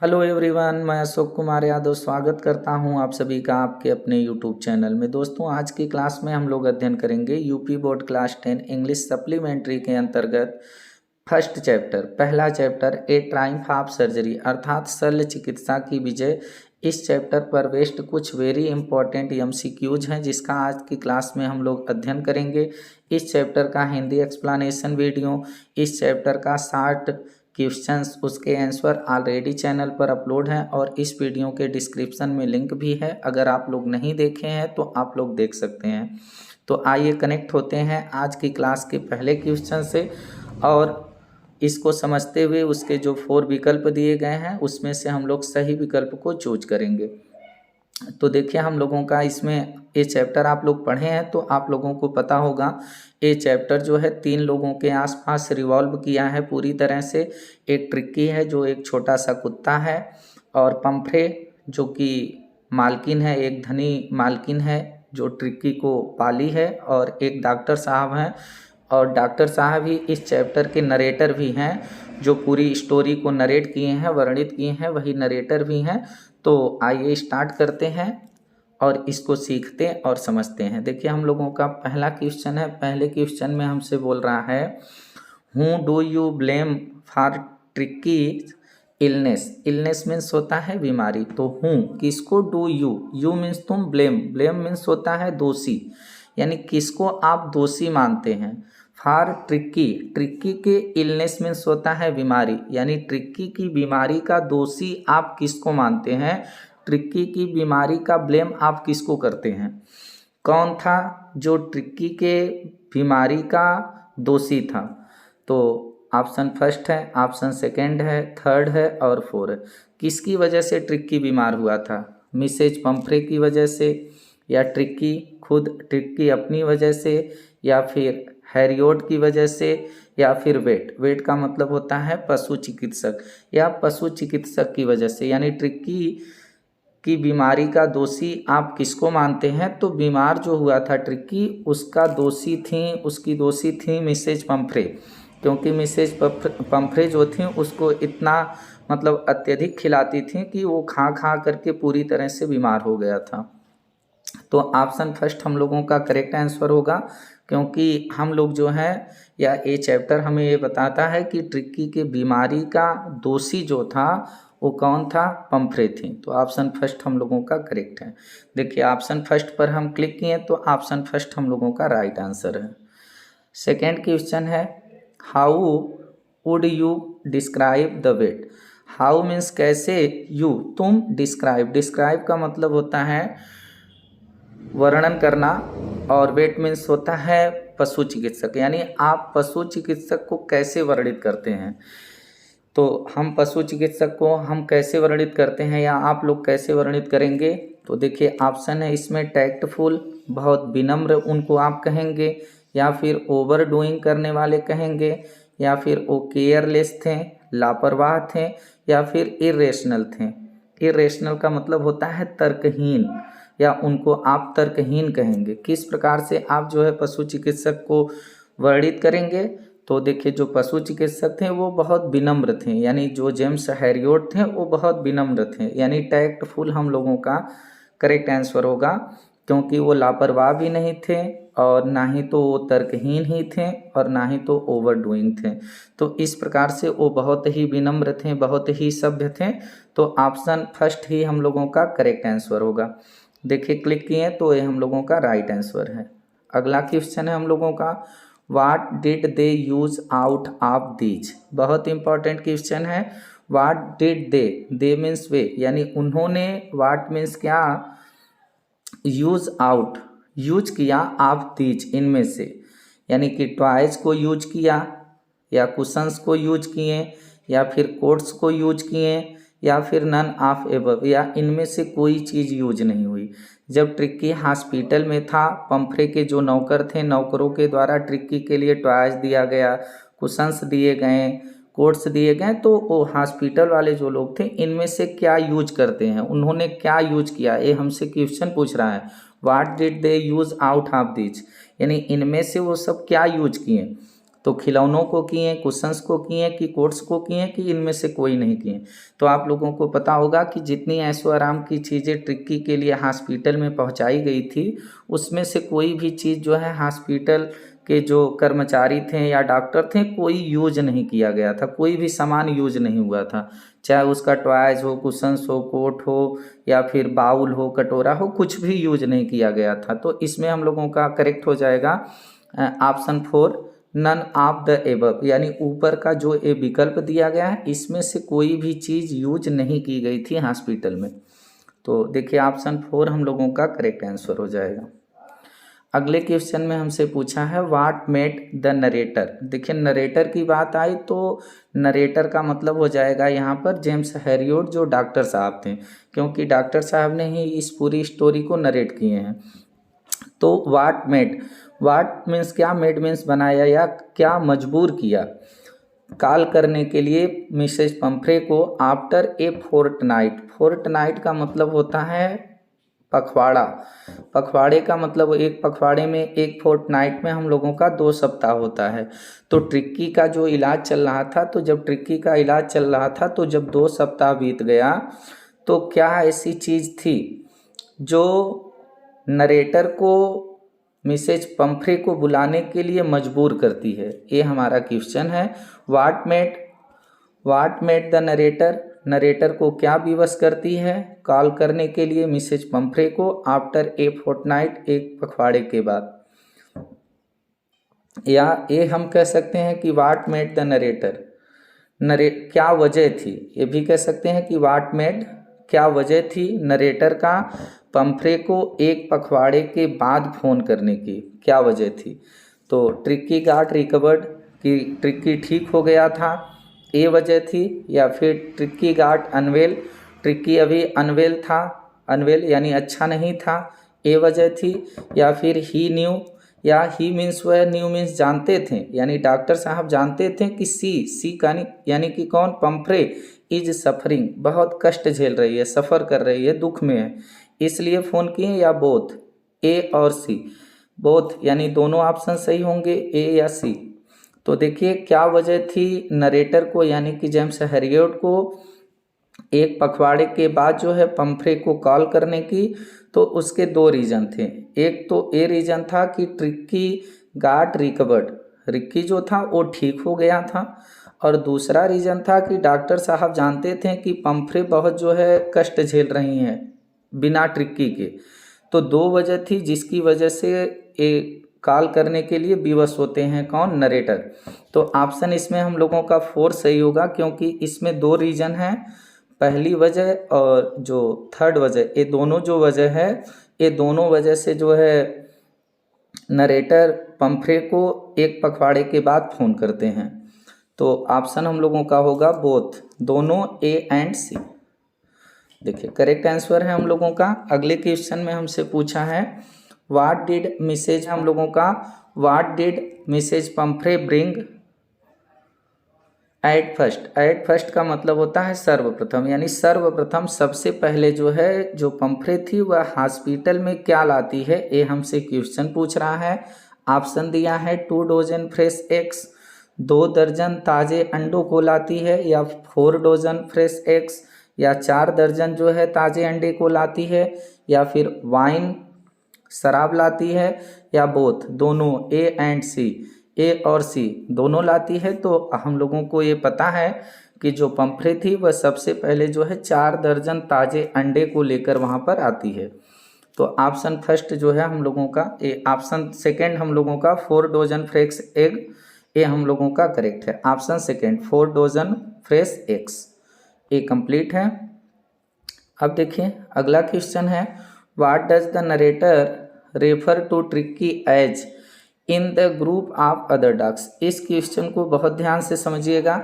Hello everyone, मैं अशोक कुमार यादव स्वागत करता हूं आप सभी का आपके अपने यूट्यूब चैनल में। दोस्तों, आज की क्लास में हम लोग अध्ययन करेंगे UP board class 10 English supplementary के अंतर्गत फर्स्ट चैप्टर, पहला chapter A Triumph of surgery अर्थात शल्य चिकित्सा की विजय। इस चैप्टर पर बेस्ड कुछ वेरी इंपॉर्टेंट एमसीक्यूज हैं जिसका आज की क्लास में हम लोग अध्ययन करेंगे। इस चैप्टर का हिंदी एक्सप्लेनेशन वीडियो, इस चैप्टर का 60 क्वेश्चंस, उसके आंसर ऑलरेडी चैनल पर अपलोड हैं और इस वीडियो के डिस्क्रिप्शन में लिंक भी है। अगर आप लोग नहीं देखे हैं तो आप लोग देख सकते हैं। तो आइए कनेक्ट होते हैं आज की क्लास के पहले क्वेश्चन से और इसको समझते हुए उसके जो 4 विकल्प दिए गए हैं उसमें से हम लोग सही विकल्प को चूज करेंगे। तो देखिए, हम लोगों का इसमें ये चैप्टर आप लोग पढ़े हैं तो आप लोगों को पता होगा। ये चैप्टर जो है 3 लोगों के आसपास रिवॉल्व किया है पूरी तरह से। एक ट्रिक्की है जो एक छोटा सा कुत्ता है, और पंफ्रे जो कि मालकिन है, एक धनी मालकिन है जो ट्रिक्की को पाली है, और एक डॉक्टर साहब हैं। और डॉक्टर साहब ही इस चैप्टर के नरेटर भी हैं, जो पूरी स्टोरी को नरेट किए हैं, वर्णित किए हैं, वही नरेटर भी हैं। तो आइए स्टार्ट करते हैं और इसको सीखते और समझते हैं। देखिए, हम लोगों का पहला क्वेश्चन है। पहले क्वेश्चन में हमसे बोल रहा है, who do you blame for tricky illness. Illness means होता है बीमारी, तो हूँ किसको, डू यू मीन्स तुम, ब्लेम मीन्स होता है दोषी, यानी किसको आप दोषी मानते हैं। फॉर ट्रिक्की के इलनेस मीन्स होता है बीमारी, यानी ट्रिक्की की बीमारी का दोषी आप किसको मानते हैं, ट्रिक्की की बीमारी का ब्लेम आप किसको करते हैं। कौन था जो ट्रिक्की के बीमारी का दोषी था? तो ऑप्शन फर्स्ट है, ऑप्शन सेकंड है, थर्ड है और फोर है। किसकी वजह से ट्रिक्की बीमार हुआ था? मिसेज पंफ्रे की वजह से, या ट्रिक्की खुद ट्रिक्की अपनी वजह से, या फिर हैरियोट की वजह से, या फिर वेट का मतलब होता है पशु चिकित्सक, या पशु चिकित्सक की वजह से। यानी ट्रिक्की की बीमारी का दोषी आप किसको मानते हैं? तो बीमार जो हुआ था ट्रिक्की, उसकी दोषी थी मिसेज पंफ्रे, क्योंकि मिसेज पंफ्रे जो थी उसको इतना मतलब अत्यधिक खिलाती थी कि वो खा खा करके पूरी तरह से बीमार हो गया था। तो ऑप्शन फर्स्ट हम लोगों का करेक्ट आंसर होगा, क्योंकि हम लोग जो है, या ये चैप्टर हमें ये बताता है कि ट्रिक्की के बीमारी का दोषी जो था वो कौन था? पंफ्रे थी। तो ऑप्शन फर्स्ट हम लोगों का करेक्ट है। देखिए, ऑप्शन फर्स्ट पर हम क्लिक किए तो ऑप्शन फर्स्ट हम लोगों का राइट आंसर है। सेकेंड क्वेश्चन है, how would you describe the weight. How means कैसे, यू तुम, डिस्क्राइब का मतलब होता है वर्णन करना, और वेट मीन्स होता है पशु चिकित्सक, यानी आप पशु चिकित्सक को कैसे वर्णित करते हैं। तो हम पशु चिकित्सक को हम कैसे वर्णित करते हैं, या आप लोग कैसे वर्णित करेंगे? तो देखिए, ऑप्शन है इसमें टैक्टफुल, बहुत विनम्र उनको आप कहेंगे, या फिर ओवर डूइंग करने वाले कहेंगे, या फिर वो केयरलेस थे, लापरवाह थे, या फिर इरेशनल थे। इरेशनल का मतलब होता है तर्कहीन, या उनको आप तर्कहीन कहेंगे। किस प्रकार से आप जो है पशु चिकित्सक को वर्णित करेंगे? तो देखिए, जो पशु चिकित्सक थे वो बहुत विनम्र थे, यानी जो जेम्स हैरियोट थे वो बहुत विनम्र थे, यानी टैक्टफुल हम लोगों का करेक्ट आंसर होगा, क्योंकि वो लापरवाह भी नहीं थे और ना ही तो वो तर्कहीन ही थे और ना ही तो ओवर डूइंग थे। तो इस प्रकार से वो बहुत ही विनम्र थे, बहुत ही सभ्य थे। तो ऑप्शन फर्स्ट ही हम लोगों का करेक्ट आंसर होगा। देखिए, क्लिक किए तो ये हम लोगों का राइट आंसर है। अगला क्वेश्चन है हम लोगों का, what did they use out of these. बहुत इंपॉर्टेंट क्वेश्चन है। व्हाट डिड दे मीन्स वे, यानी उन्होंने, व्हाट मीन्स क्या, यूज आउट यूज किया, ऑफ दीज इनमें से, यानी कि टॉयज को यूज किया, या कुशंस को यूज किए, या फिर कोट्स को यूज किए, या फिर नन ऑफ एबव, या इनमें से कोई चीज़ यूज नहीं हुई। जब ट्रिक्की हॉस्पिटल में था, पंफ्रे के जो नौकर थे, नौकरों के द्वारा ट्रिक्की के लिए टॉयज दिया गया, कुशंस दिए गए, कोट्स दिए गए, तो वो हॉस्पिटल वाले जो लोग थे इनमें से क्या यूज करते हैं, उन्होंने क्या यूज किया, ये हमसे क्वेश्चन पूछ रहा है। What did they use out of this, यानी इनमें से वो सब क्या यूज किए। तो खिलौनों को किए, कुशंस को किए कि कोट्स को किए कि इनमें से कोई नहीं किए। तो आप लोगों को पता होगा कि जितनी ऐशो आराम की चीज़ें ट्रिक्की के लिए हॉस्पिटल में पहुंचाई गई थी, उसमें से कोई भी चीज़ जो है हॉस्पिटल के जो कर्मचारी थे या डॉक्टर थे, कोई यूज नहीं किया गया था, कोई भी सामान यूज नहीं हुआ था, चाहे उसका टॉयज हो, कुशंस हो, कोट हो या फिर बाउल हो, कटोरा हो, कुछ भी यूज नहीं किया गया था। तो इसमें हम लोगों का करेक्ट हो जाएगा option 4, none of the above, यानी ऊपर का जो ए विकल्प दिया गया है इसमें से कोई भी चीज़ यूज नहीं की गई थी हॉस्पिटल में। तो देखिए ऑप्शन 4 हम लोगों का करेक्ट आंसर हो जाएगा। अगले क्वेश्चन में हमसे पूछा है व्हाट मेड द नरेटर। देखिए नरेटर की बात आई तो नरेटर का मतलब हो जाएगा यहाँ पर जेम्स हैरियोट जो डॉक्टर साहब थे, क्योंकि डॉक्टर साहब ने ही इस पूरी स्टोरी को नरेट किए हैं। तो व्हाट मेड, व्हाट मीन्स क्या, मेड मीन्स बनाया या क्या मजबूर किया कॉल करने के लिए मिसेज पंफ्रे को आफ्टर ए फोर्टनाइट। फोर्टनाइट का मतलब होता है पखवाड़ा, पखवाड़े का मतलब एक पखवाड़े में, एक फोर्टनाइट में हम लोगों का 2 सप्ताह होता है। तो ट्रिक्की का जो इलाज चल रहा था, तो जब ट्रिक्की का इलाज चल रहा था तो जब 2 सप्ताह बीत गया तो क्या ऐसी चीज़ थी जो नरेटर को मिसेज पंफ्रे को बुलाने के लिए मजबूर करती है, ये हमारा क्वेश्चन है। What made the narrator, narrator को क्या विवश करती है कॉल करने के लिए मिसेज पंफ्रे को आफ्टर ए फोर्टनाइट, एक पखवाड़े के बाद। या ये हम कह सकते हैं कि व्हाट मेड द नरेटर, क्या वजह थी, ये भी कह सकते हैं कि व्हाट मेड, क्या वजह थी नरेटर का पंफ्रे को एक पखवाड़े के बाद फ़ोन करने की, क्या वजह थी। तो ट्रिक्की गॉट रिकवर्ड, कि ट्रिक्की ठीक हो गया था, ये वजह थी। या फिर ट्रिक्की गॉट अनवेल, ट्रिक्की अभी अनवेल था, अनवेल यानी अच्छा नहीं था, ये वजह थी। या फिर ही न्यू, या ही मीन्स वह, न्यू मीन्स जानते थे, यानी डॉक्टर साहब जानते थे कि सी का यानी कि कौन, पंफ्रे इज सफरिंग, बहुत कष्ट झेल रही है, सफ़र कर रही है, दुख में है, इसलिए फ़ोन किए। या बोथ, ए और सी, बोथ यानी दोनों ऑप्शन सही होंगे, ए या सी। तो देखिए क्या वजह थी नरेटर को यानी कि जेम्स हैरियोट को एक पखवाड़े के बाद जो है पंफ्रे को कॉल करने की, तो उसके 2 रीज़न थे। एक तो ये रीज़न था कि ट्रिक्की गॉट रिकवर्ड, रिक्की जो था वो ठीक हो गया था, और दूसरा रीज़न था कि डॉक्टर साहब जानते थे कि पंफ्रे बहुत जो है कष्ट झेल रही हैं बिना ट्रिक्की के। तो 2 वजह थी जिसकी वजह से ये कॉल करने के लिए विवश होते हैं कौन, नरेटर। तो ऑप्शन इसमें हम लोगों का 4 सही होगा, क्योंकि इसमें 2 रीज़न हैं, पहली वजह और जो थर्ड वजह, ये दोनों जो वजह है, ये दोनों वजह से जो है नरेटर पंफ्रे को एक पखवाड़े के बाद फ़ोन करते हैं। तो ऑप्शन हम लोगों का होगा बोथ, दोनों, ए एंड सी। देखिए करेक्ट आंसर है हम लोगों का। अगले क्वेश्चन में हमसे पूछा है व्हाट डिड मिसेज, हम लोगों का what did Mrs Pomfrey bring at first. At first का मतलब होता है सर्वप्रथम, यानी सर्वप्रथम सबसे पहले जो है जो पंफ्रे थी वह हॉस्पिटल में क्या लाती है, ये हमसे क्वेश्चन पूछ रहा है। ऑप्शन दिया है 2 डजन फ्रेश एग्स, 2 दर्जन ताज़े अंडों को लाती है, या 4 डजन फ्रेश एग्स, या 4 दर्जन जो है ताज़े अंडे को लाती है, या फिर वाइन शराब लाती है, या बोथ, दोनों, ए एंड सी, ए और सी दोनों लाती है। तो हम लोगों को ये पता है कि जो पंफ्रे थी वह सबसे पहले जो है 4 दर्जन ताज़े अंडे को लेकर वहाँ पर आती है। तो ऑप्शन फर्स्ट जो है हम लोगों का, ए ऑप्शन सेकेंड हम लोगों का 4 डजन फ्रेश एग, ये हम लोगों का करेक्ट है। Option second 4 dozen fresh eggs, ये कंप्लीट है। अब देखिए अगला क्वेश्चन है what does the narrator refer to Tricki as in the group of other dogs. इस क्वेश्चन को बहुत ध्यान से समझिएगा।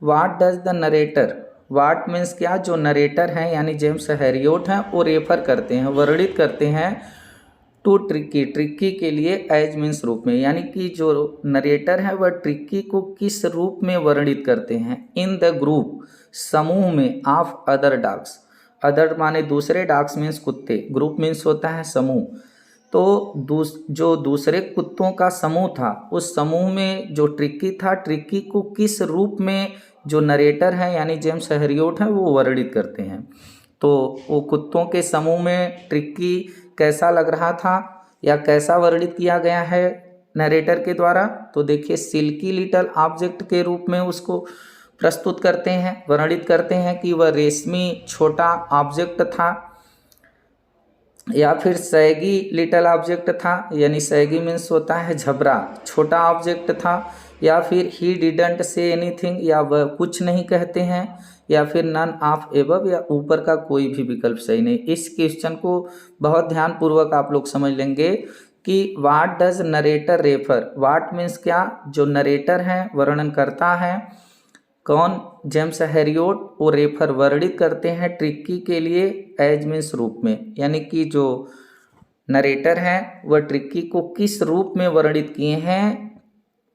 What does the narrator, what means क्या, जो नरेटर हैं यानी जेम्स हैरियोट हैं वो रेफर करते हैं, वर्णित करते हैं टू ट्रिक्की, ट्रिक्की के लिए एज मीन्स रूप में, यानी कि जो नरेटर है वह ट्रिक्की को किस रूप में वर्णित करते हैं, इन द ग्रुप, समूह में, ऑफ अदर डॉग्स, अदर माने दूसरे, डॉग्स मीन्स कुत्ते, ग्रुप मीन्स होता है समूह, तो जो दूसरे कुत्तों का समूह था, उस समूह में जो ट्रिक्की था, ट्रिक्की को किस रूप में जो नरेटर हैं यानी जेम्स हैरियट हैं वो वर्णित करते हैं। तो वो कुत्तों के समूह में ट्रिक्की कैसा लग रहा था या कैसा वर्णित किया गया है नरेटर के द्वारा, तो देखिए सिल्की लिटल ऑब्जेक्ट के रूप में उसको प्रस्तुत करते हैं, वर्णित करते हैं कि वह रेशमी छोटा ऑब्जेक्ट था, या फिर सैगी लिटल ऑब्जेक्ट था, यानी सैगी मीन्स होता है झबरा, छोटा ऑब्जेक्ट था, या फिर ही डिडंट से एनीथिंग, या वह कुछ नहीं कहते हैं, या फिर नन ऑफ एबव, या ऊपर का कोई भी विकल्प सही नहीं। इस क्वेश्चन को बहुत ध्यानपूर्वक आप लोग समझ लेंगे कि what does narrator refer, what means क्या, जो नरेटर हैं वर्णन करता है कौन, जेम्स हैरियट, वो रेफर वर्णित करते हैं ट्रिक्की के लिए एज मीन्स रूप में, यानी कि जो नरेटर हैं वह ट्रिक्की को किस रूप में वर्णित किए हैं,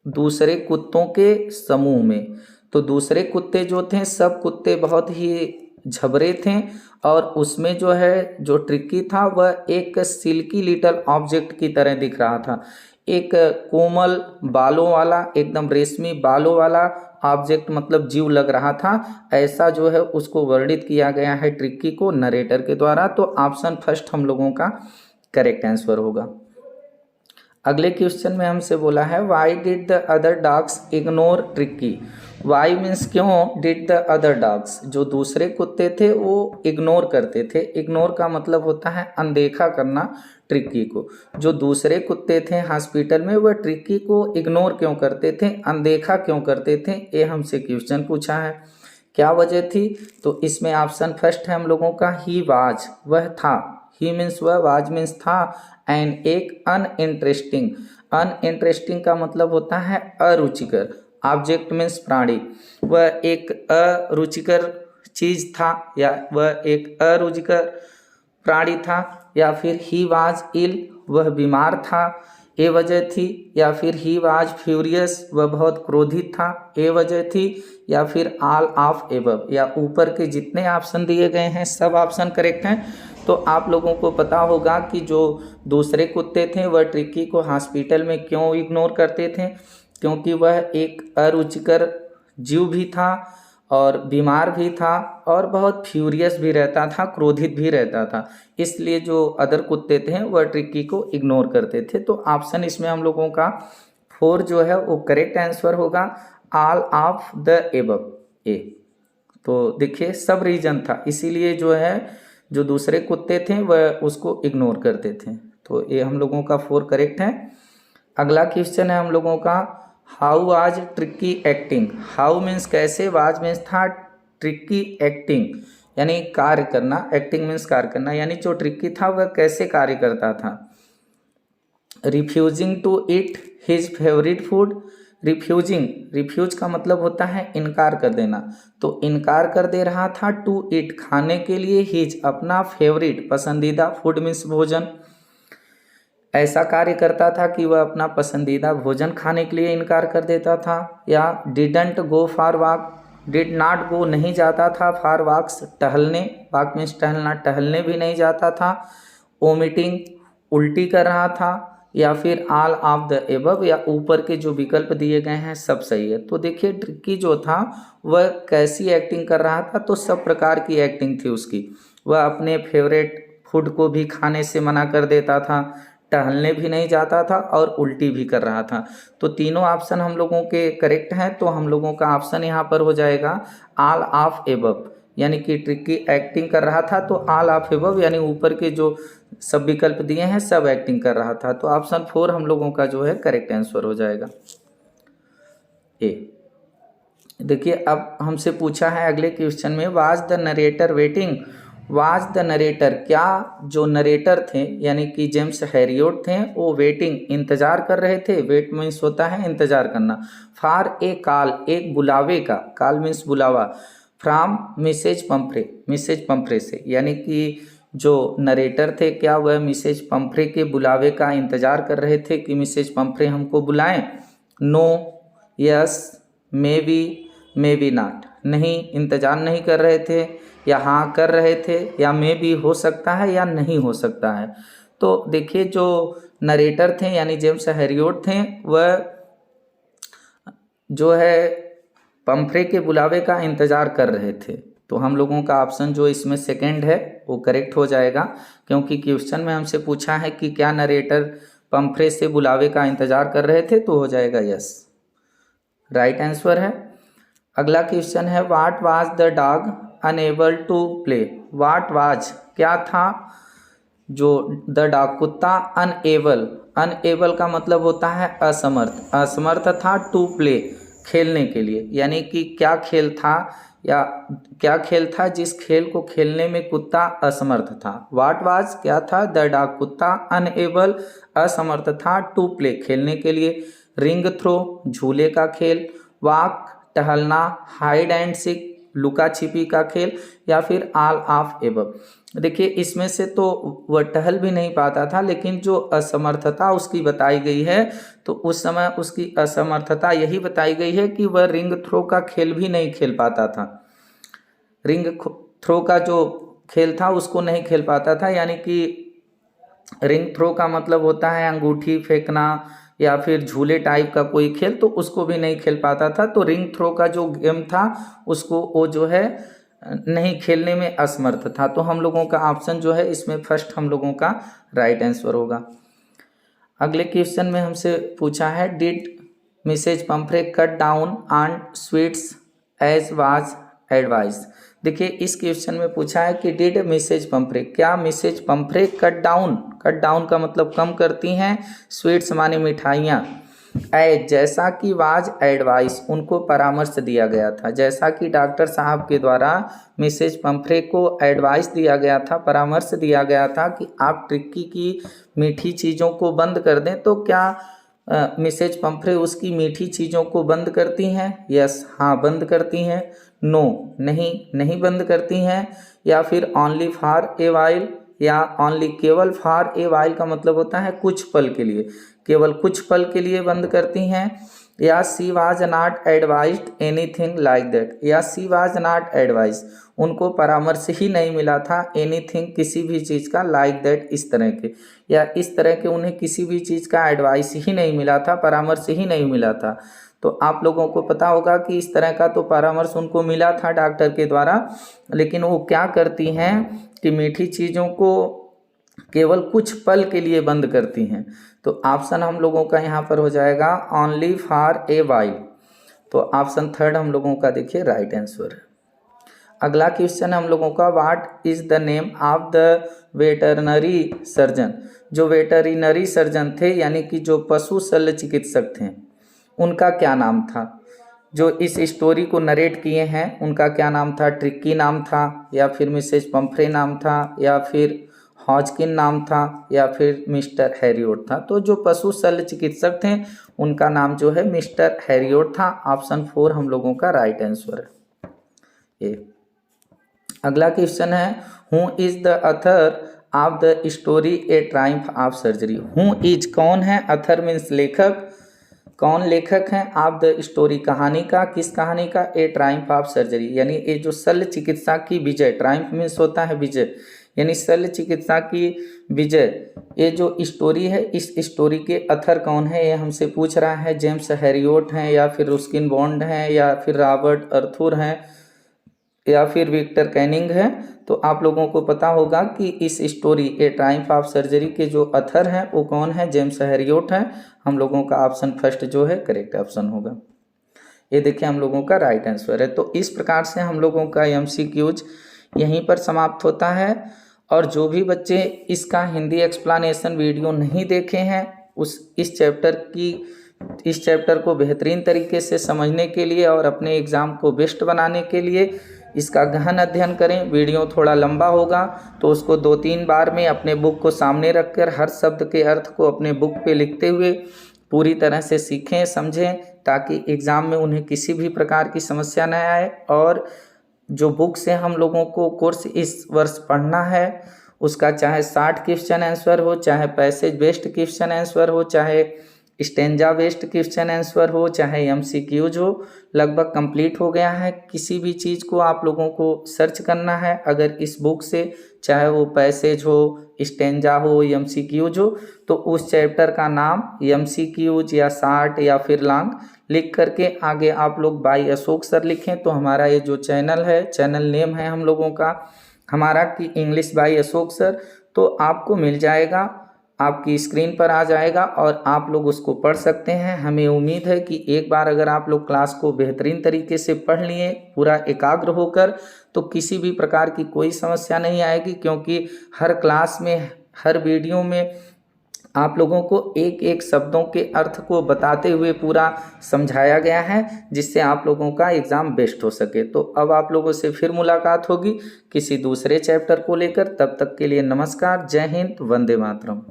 दूसरे कुत्तों के समूह में। तो दूसरे कुत्ते जो थे सब कुत्ते बहुत ही झबरे थे, और उसमें जो है जो ट्रिक्की था वह एक सिल्की लिटल ऑब्जेक्ट की तरह दिख रहा था, एक कोमल बालों वाला, एकदम रेशमी बालों वाला ऑब्जेक्ट, मतलब जीव लग रहा था। ऐसा जो है उसको वर्णित किया गया है ट्रिक्की को नरेटर के द्वारा। तो ऑप्शन फर्स्ट हम लोगों का करेक्ट आंसर होगा। अगले क्वेश्चन में हमसे बोला है why did the other dogs ignore Tricki, why means क्यों, डिड द अदर डॉग्स, जो दूसरे कुत्ते थे वो इग्नोर करते थे, इग्नोर का मतलब होता है अनदेखा करना ट्रिक्की को, जो दूसरे कुत्ते थे हॉस्पिटल में वह ट्रिक्की को इग्नोर क्यों करते थे, अनदेखा क्यों करते थे, ये हमसे क्वेश्चन पूछा है। क्या वजह थी, तो इसमें ऑप्शन फर्स्ट है हम लोगों का ही वाज, वह था, ही मीन्स वह, वाज मीन्स था, एंड एक अनइंटरेस्टिंग, अनइंटरेस्टिंग का मतलब होता है अरुचिकर, ऑब्जेक्ट मीन्स प्राणी, वह एक अरुचिकर चीज था या वह एक अरुचिकर प्राणी था, या फिर ही वाज इल, वह बीमार था, ये वजह थी, या फिर ही वाज फ्यूरियस, वह बहुत क्रोधित था, ये वजह थी, या फिर ऑल ऑफ एबव, या ऊपर के जितने ऑप्शन दिए गए हैं सब ऑप्शन करेक्ट हैं। तो आप लोगों को पता होगा कि जो दूसरे कुत्ते थे वह ट्रिक्की को हॉस्पिटल में क्यों इग्नोर करते थे, क्योंकि वह एक अरुचिकर जीव भी था और बीमार भी था और बहुत फ्यूरियस भी रहता था, क्रोधित भी रहता था, इसलिए जो अदर कुत्ते थे वह ट्रिक्की को इग्नोर करते थे। तो ऑप्शन इसमें हम लोगों का 4 जो है वो करेक्ट आंसर होगा, ऑल ऑफ द एबव ए। तो देखिए सब रीजन था, इसीलिए जो है जो दूसरे कुत्ते थे वह उसको इग्नोर करते थे। तो ये हम लोगों का 4 करेक्ट है। अगला क्वेश्चन है हम लोगों का how was tricky acting, how means कैसे, वाज मीन्स था, ट्रिक्की एक्टिंग यानी कार्य करना, एक्टिंग मीन्स कार्य करना, यानी जो ट्रिक्की था वह कैसे कार्य करता था। Refusing to eat his favourite food, refusing, refuse का मतलब होता है इनकार कर देना, तो इनकार कर दे रहा था टू ईट खाने के लिए, हिज अपना फेवरेट पसंदीदा, फूड मीन्स भोजन, ऐसा कार्य करता था कि वह अपना पसंदीदा भोजन खाने के लिए इनकार कर देता था। या didn't go for walk, did not go नहीं जाता था, फॉर वॉक्स टहलने, वॉक मीन्स टहलना, टहलने भी नहीं जाता था। ओमिटिंग उल्टी कर रहा था, या फिर ऑल ऑफ द एबव, या ऊपर के जो विकल्प दिए गए हैं सब सही है। तो देखिए ट्रिक्की जो था वह कैसी एक्टिंग कर रहा था, तो सब प्रकार की एक्टिंग थी उसकी, वह अपने फेवरेट फूड को भी खाने से मना कर देता था, टहलने भी नहीं जाता था और उल्टी भी कर रहा था। तो तीनों ऑप्शन हम लोगों के करेक्ट हैं, तो हम लोगों का ऑप्शन यहाँ पर हो जाएगा ऑल ऑफ एबव, यानी कि ट्रिक्की एक्टिंग कर रहा था, तो ऑल ऑफ एबव यानी ऊपर के जो सब विकल्प दिए हैं सब एक्टिंग कर रहा था। तो ऑप्शन 4 हम लोगों का जो है करेक्ट आंसर हो जाएगा ए। देखिए अब हमसे पूछा है अगले क्वेश्चन में was the narrator waiting, was the narrator, क्या जो नरेटर थे यानी कि जेम्स हैरियट थे वो वेटिंग इंतजार कर रहे थे, वेट मीन्स होता है इंतजार करना, फॉर ए कॉल एक बुलावे का, कॉल मीन्स बुलावा, from Mrs Pumphrey, Mrs Pumphrey से, यानी कि जो नरेटर थे क्या वह मिसेज पंफ्रे के बुलावे का इंतजार कर रहे थे कि मिसेज पंफ्रे हमको बुलाएं, no, yes, maybe not, नहीं इंतजार नहीं कर रहे थे, या हाँ कर रहे थे, या मे भी हो सकता है या नहीं हो सकता है। तो देखिए जो नरेटर थे यानी जेम्स हैरियोट थे वह जो है पंफ्रे के बुलावे का इंतज़ार कर रहे थे। तो हम लोगों का ऑप्शन जो इसमें सेकंड है वो करेक्ट हो जाएगा, क्योंकि क्वेश्चन में हमसे पूछा है कि क्या नरेटर पंफ्रे से बुलावे का इंतज़ार कर रहे थे, तो हो जाएगा यस, राइट आंसर है। अगला क्वेश्चन है what was the dog unable to play. What was क्या था, जो द डॉग कुत्ता अनएबल, अनएबल का मतलब होता है असमर्थ, असमर्थ था टू प्ले खेलने के लिए, यानी कि क्या खेल था या क्या खेल था जिस खेल को खेलने में कुत्ता असमर्थ था। व्हाट वाज क्या था, द डॉग कुत्ता अनएबल असमर्थ था टू प्ले खेलने के लिए, रिंग थ्रो झूले का खेल, वॉक टहलना, हाइड एंड सीक लुका छिपी का खेल, या फिर ऑल ऑफ एबव। देखिए इसमें से तो वह टहल भी नहीं पाता था, लेकिन जो असमर्थता उसकी बताई गई है तो उस समय उसकी असमर्थता यही बताई गई है कि वह रिंग थ्रो का खेल भी नहीं खेल पाता था। रिंग थ्रो का जो खेल था उसको नहीं खेल पाता था, यानी कि रिंग थ्रो का मतलब होता है अंगूठी फेंकना या फिर झूले टाइप का कोई खेल, तो उसको भी नहीं खेल पाता था। तो रिंग थ्रो का जो गेम था उसको वो जो है नहीं खेलने में असमर्थ था। तो हम लोगों का ऑप्शन जो है इसमें फर्स्ट हम लोगों का राइट आंसर होगा। अगले क्वेश्चन में हमसे पूछा है did Mrs Pumphrey cut down on sweets as was advice. देखिए इस क्वेश्चन में पूछा है कि डिड मिसेज पंफ्रे, क्या Mrs Pumphrey cut down, cut down का मतलब कम करती हैं, स्वीट्स माने मिठाइयाँ, एज जैसा कि वाज एडवाइस उनको परामर्श दिया गया था, जैसा कि डॉक्टर साहब के द्वारा मिसेज पंफ्रे को एडवाइस दिया गया था, परामर्श दिया गया था कि आप ट्रिक्की की मीठी चीज़ों को बंद कर दें, तो क्या मिसेज पंफ्रे उसकी मीठी चीज़ों को बंद करती हैं, यस हाँ बंद करती हैं, नो नहीं नहीं बंद करती हैं, या फिर ओनली फॉर ए वाइल, या ओनली केवल फॉर ए वाइल का मतलब होता है कुछ पल के लिए, केवल कुछ पल के लिए बंद करती हैं, या she was not advised anything like that, या सी वाज नॉट एडवाइज उनको परामर्श ही नहीं मिला था एनीथिंग किसी भी चीज़ का लाइक दैट इस तरह के, या इस तरह के उन्हें किसी भी चीज़ का एडवाइस ही नहीं मिला था, परामर्श ही नहीं मिला था। तो आप लोगों को पता होगा कि इस तरह का तो परामर्श उनको मिला था डॉक्टर के द्वारा, लेकिन वो क्या करती हैं कि मीठी चीज़ों को केवल कुछ पल के लिए बंद करती हैं। तो ऑप्शन हम लोगों का यहाँ पर हो जाएगा ओनली फॉर ए वाइल। तो ऑप्शन थर्ड हम लोगों का देखिए राइट आंसर है। अगला क्वेश्चन हम लोगों का what is the name of the veterinary surgeon. जो वेटरनरी सर्जन थे यानी कि जो पशु शल्य चिकित्सक थे उनका क्या नाम था, जो इस स्टोरी को नरेट किए हैं उनका क्या नाम था, ट्रिक्की नाम था, या फिर मिसेज पंफ्रे नाम था, या फिर हॉजकिन नाम था, या फिर मिस्टर हैरियोट था। तो जो पशु शल्य चिकित्सक थे उनका नाम जो है मिस्टर हैरियोट था। ऑप्शन 4 हम लोगों का राइट आंसर है ए। अगला क्वेश्चन है who is the Athar of the story A Triumph of surgery. Who is कौन है, अथर मीन्स लेखक, कौन लेखक हैं, ऑफ द स्टोरी कहानी का, किस कहानी का, ए ट्रायम्फ ऑफ सर्जरी यानी ये जो शल्य चिकित्सा की विजय, ट्रायम्फ मीन्स होता है विजय, यानी शल्य चिकित्सा की विजय, ये जो स्टोरी है इस स्टोरी के अथर कौन है ये हमसे पूछ रहा है। जेम्स हैरियोट हैं, या फिर रुस्किन बॉन्ड हैं, या फिर रॉबर्ट अर्थुर हैं, या फिर विक्टर कैनिंग है। तो आप लोगों को पता होगा कि इस story A Triumph of surgery के जो अथर हैं वो कौन है, जेम्स हैरियोट हैं। हम लोगों का ऑप्शन फर्स्ट जो है करेक्ट ऑप्शन होगा। ये देखिए हम लोगों का राइट आंसर है। तो इस प्रकार से हम लोगों का MCQs यहीं पर समाप्त होता है। और जो भी बच्चे इसका हिंदी एक्सप्लेनेशन वीडियो नहीं देखे हैं इस चैप्टर को बेहतरीन तरीके से समझने के लिए और अपने एग्ज़ाम को बेस्ट बनाने के लिए इसका गहन अध्ययन करें। वीडियो थोड़ा लंबा होगा तो उसको 2-3 बार में अपने बुक को सामने रखकर हर शब्द के अर्थ को अपने बुक पे लिखते हुए पूरी तरह से सीखें समझें, ताकि एग्ज़ाम में उन्हें किसी भी प्रकार की समस्या न आए। और जो बुक से हम लोगों को कोर्स इस वर्ष पढ़ना है उसका चाहे 60 क्वेश्चन आंसर हो, चाहे पैसेज बेस्ड क्वेश्चन आंसर हो, चाहे स्टेंजा बेस्ड क्वेश्चन आंसर हो चाहे एमसीक्यूज हो, लगभग कंप्लीट हो गया है। किसी भी चीज़ को आप लोगों को सर्च करना है अगर इस बुक से, चाहे वो पैसेज हो, स्टेंजा हो, एमसीक्यूज हो, तो उस चैप्टर का नाम एमसीक्यूज या शार्ट या फिर लॉन्ग लिख करके आगे आप लोग बाय अशोक सर लिखें तो हमारा ये जो चैनल है, चैनल नेम है हम लोगों का हमारा कि इंग्लिश बाय अशोक सर, तो आपको मिल जाएगा, आपकी स्क्रीन पर आ जाएगा और आप लोग उसको पढ़ सकते हैं। हमें उम्मीद है कि एक बार अगर आप लोग क्लास को बेहतरीन तरीके से पढ़ लिए पूरा एकाग्र होकर, तो किसी भी प्रकार की कोई समस्या नहीं आएगी, क्योंकि हर क्लास में, हर वीडियो में आप लोगों को एक एक शब्दों के अर्थ को बताते हुए पूरा समझाया गया है, जिससे आप लोगों का एग्ज़ाम बेस्ट हो सके। तो अब आप लोगों से फिर मुलाकात होगी किसी दूसरे चैप्टर को लेकर। तब तक के लिए नमस्कार, जय हिंद, वंदे मातरम।